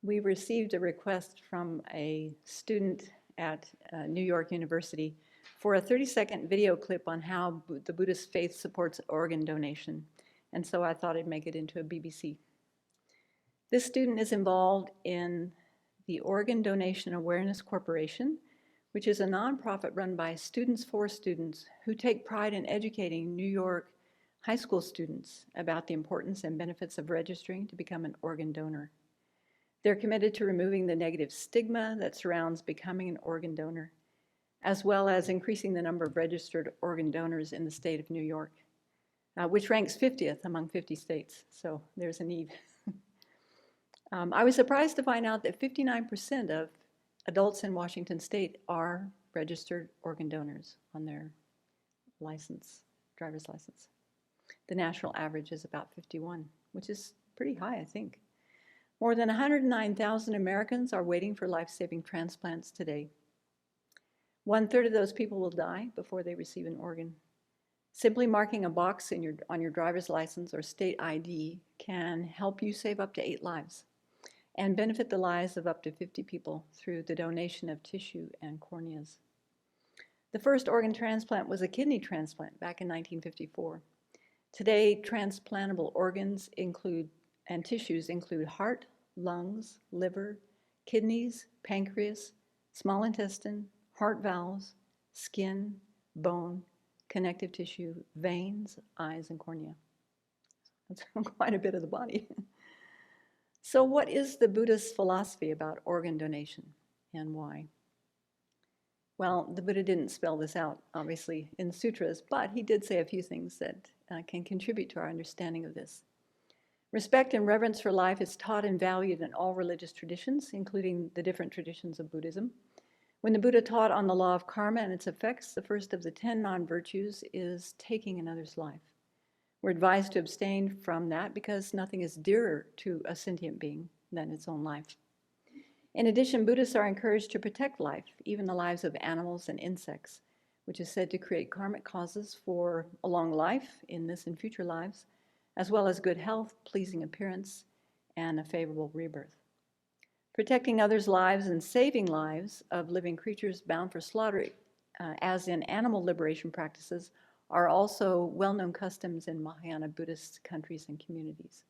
We received a request from a student at New York University for a 30-second video clip on how the Buddhist faith supports organ donation. And so I thought I'd make it into a BBC. This student is involved in the Organ Donation Awareness Corporation, which is a nonprofit run by students for students who take pride in educating New York high school students about the importance and benefits of registering to become an organ donor. They're committed to removing the negative stigma that surrounds becoming an organ donor, as well as increasing the number of registered organ donors in the state of New York, which ranks 50th among 50 states, so there's a need. I was surprised to find out that 59% of adults in Washington state are registered organ donors on their license, driver's license. The national average is about 51, which is pretty high, I think. More than 109,000 Americans are waiting for life-saving transplants today. 1/3 of those people will die before they receive an organ. Simply marking a box on your driver's license or state ID can help you save up to 8 lives and benefit the lives of up to 50 people through the donation of tissue and corneas. The first organ transplant was a kidney transplant back in 1954. Today, transplantable organs and tissues include heart, lungs, liver, kidneys, pancreas, small intestine, heart valves, skin, bone, connective tissue, veins, eyes, and cornea. That's quite a bit of the body. So what is the Buddhist philosophy about organ donation and why? Well, the Buddha didn't spell this out, obviously, in the sutras, but he did say a few things that can contribute to our understanding of this. Respect and reverence for life is taught and valued in all religious traditions, including the different traditions of Buddhism. When the Buddha taught on the law of karma and its effects, the first of the 10 non-virtues is taking another's life. We're advised to abstain from that because nothing is dearer to a sentient being than its own life. In addition, Buddhists are encouraged to protect life, even the lives of animals and insects, which is said to create karmic causes for a long life in this and future lives, as well as good health, pleasing appearance, and a favorable rebirth. Protecting others' lives and saving lives of living creatures bound for slaughter, as in animal liberation practices, are also well-known customs in Mahayana Buddhist countries and communities.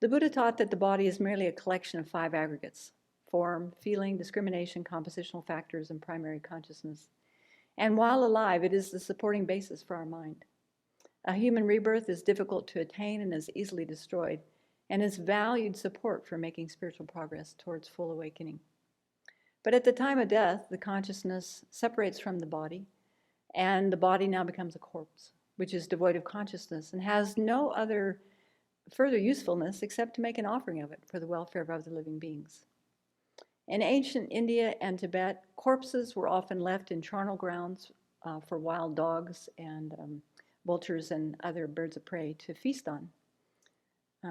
The Buddha taught that the body is merely a collection of 5 aggregates: form, feeling, discrimination, compositional factors, and primary consciousness. And while alive, it is the supporting basis for our mind. A human rebirth is difficult to attain and is easily destroyed, and is valued support for making spiritual progress towards full awakening. But at the time of death, the consciousness separates from the body, and the body now becomes a corpse, which is devoid of consciousness and has no other further usefulness except to make an offering of it for the welfare of other living beings. In ancient India and Tibet, corpses were often left in charnel grounds for wild dogs and vultures and other birds of prey to feast on.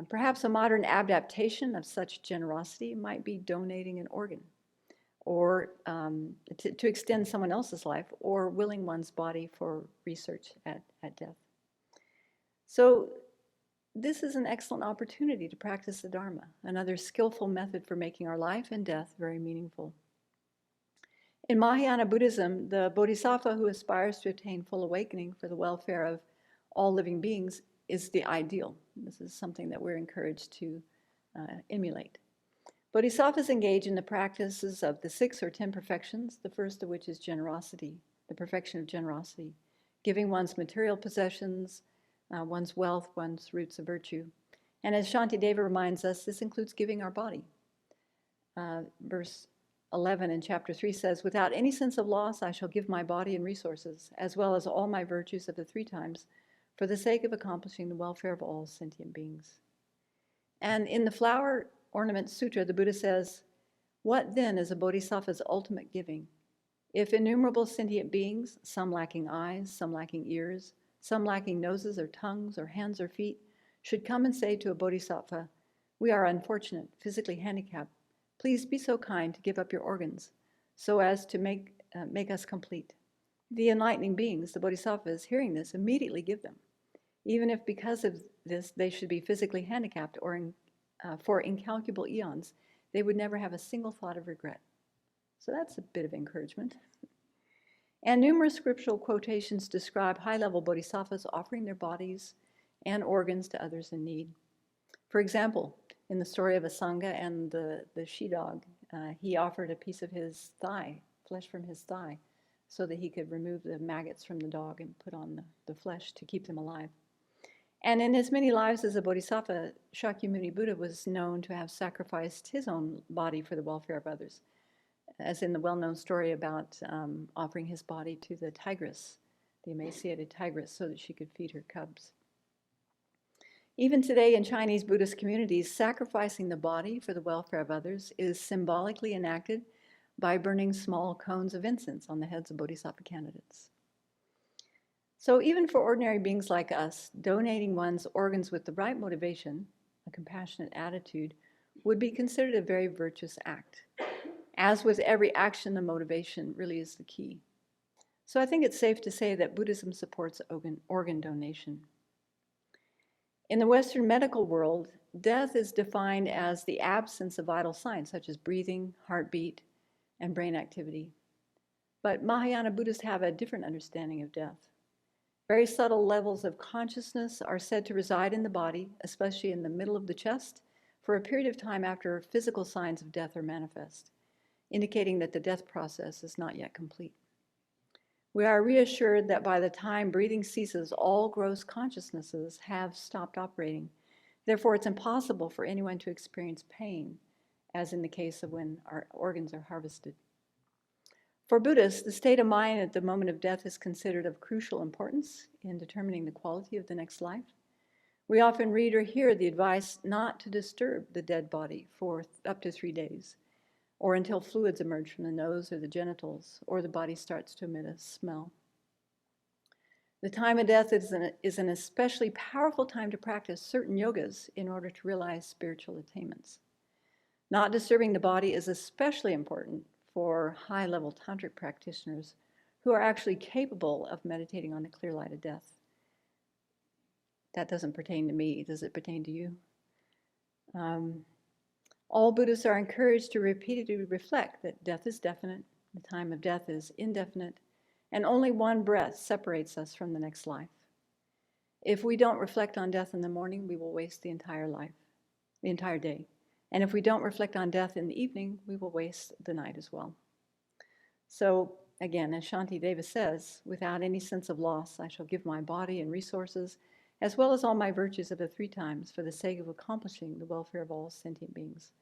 Perhaps a modern adaptation of such generosity might be donating an organ, or to extend someone else's life, or willing one's body for research at death. So this is an excellent opportunity to practice the Dharma, another skillful method for making our life and death very meaningful. In Mahayana Buddhism, the bodhisattva who aspires to attain full awakening for the welfare of all living beings is the ideal. This is something that we're encouraged to emulate. Bodhisattvas engage in the practices of the 6 or 10 perfections, the first of which is generosity, the perfection of generosity, giving one's material possessions, one's wealth, one's roots of virtue. And as Shantideva reminds us, this includes giving our body. Verse 11 in chapter 3 says, "Without any sense of loss, I shall give my body and resources, as well as all my virtues of the 3 times, for the sake of accomplishing the welfare of all sentient beings." And in the Flower Ornament Sutra, the Buddha says, "What then is a bodhisattva's ultimate giving? If innumerable sentient beings, some lacking eyes, some lacking ears, some lacking noses or tongues or hands or feet, should come and say to a bodhisattva, 'We are unfortunate, physically handicapped. Please be so kind to give up your organs, so as to make us complete.' The enlightening beings, the bodhisattvas, hearing this, immediately give them, even if because of this they should be physically handicapped or for incalculable eons, they would never have a single thought of regret. So that's a bit of encouragement. And numerous scriptural quotations describe high-level bodhisattvas offering their bodies and organs to others in need. For example, in the story of Asanga and the she-dog, he offered a piece of his thigh, flesh from his thigh, so that he could remove the maggots from the dog and put on the flesh to keep them alive. And in his many lives as a bodhisattva, Shakyamuni Buddha was known to have sacrificed his own body for the welfare of others, as in the well-known story about offering his body to the tigress, the emaciated tigress, so that she could feed her cubs. Even today in Chinese Buddhist communities, sacrificing the body for the welfare of others is symbolically enacted by burning small cones of incense on the heads of bodhisattva candidates. So even for ordinary beings like us, donating one's organs with the right motivation, a compassionate attitude, would be considered a very virtuous act. As with every action, the motivation really is the key. So I think it's safe to say that Buddhism supports organ donation. In the Western medical world, death is defined as the absence of vital signs such as breathing, heartbeat, and brain activity. But Mahayana Buddhists have a different understanding of death. Very subtle levels of consciousness are said to reside in the body, especially in the middle of the chest, for a period of time after physical signs of death are manifest, indicating that the death process is not yet complete. We are reassured that by the time breathing ceases, all gross consciousnesses have stopped operating. Therefore, it's impossible for anyone to experience pain, as in the case of when our organs are harvested. For Buddhists, the state of mind at the moment of death is considered of crucial importance in determining the quality of the next life. We often read or hear the advice not to disturb the dead body for up to 3 days, or until fluids emerge from the nose or the genitals, or the body starts to emit a smell. The time of death is an especially powerful time to practice certain yogas in order to realize spiritual attainments. Not disturbing the body is especially important for high-level tantric practitioners who are actually capable of meditating on the clear light of death. That doesn't pertain to me. Does it pertain to you? All Buddhists are encouraged to repeatedly reflect that death is definite, the time of death is indefinite, and only one breath separates us from the next life. If we don't reflect on death in the morning, we will waste the entire day. And if we don't reflect on death in the evening, we will waste the night as well. So again, as Shantideva says, without any sense of loss, I shall give my body and resources, as well as all my virtues of the 3 times, for the sake of accomplishing the welfare of all sentient beings.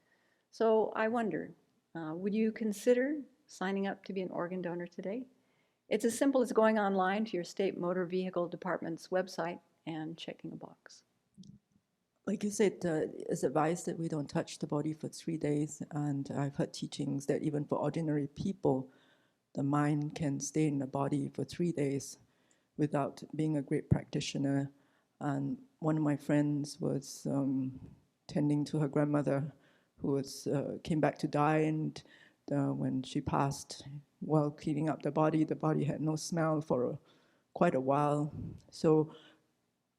So I wonder, would you consider signing up to be an organ donor today? It's as simple as going online to your state motor vehicle department's website and checking a box. Like you said, it's advised that we don't touch the body for 3 days, and I've heard teachings that even for ordinary people, the mind can stay in the body for 3 days without being a great practitioner. And one of my friends was tending to her grandmother who came back to die, and when she passed, while cleaning up the body had no smell for quite a while. So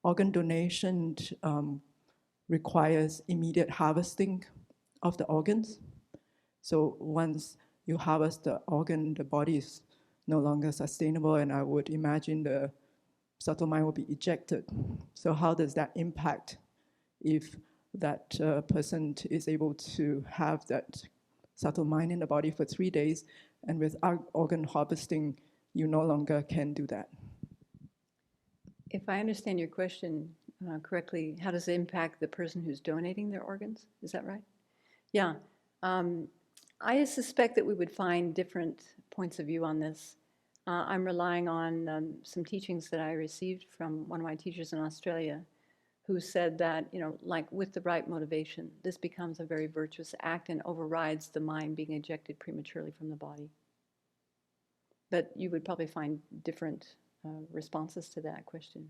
organ donation requires immediate harvesting of the organs. So once you harvest the organ, the body is no longer sustainable, and I would imagine the subtle mind will be ejected. So how does that impact if that person is able to have that subtle mind in the body for 3 days, and with organ harvesting, you no longer can do that? If I understand your question correctly, how does it impact the person who's donating their organs? Is that right? Yeah. I suspect that we would find different points of view on this. I'm relying on some teachings that I received from one of my teachers in Australia, who said that, like with the right motivation, this becomes a very virtuous act and overrides the mind being ejected prematurely from the body. But you would probably find different responses to that question.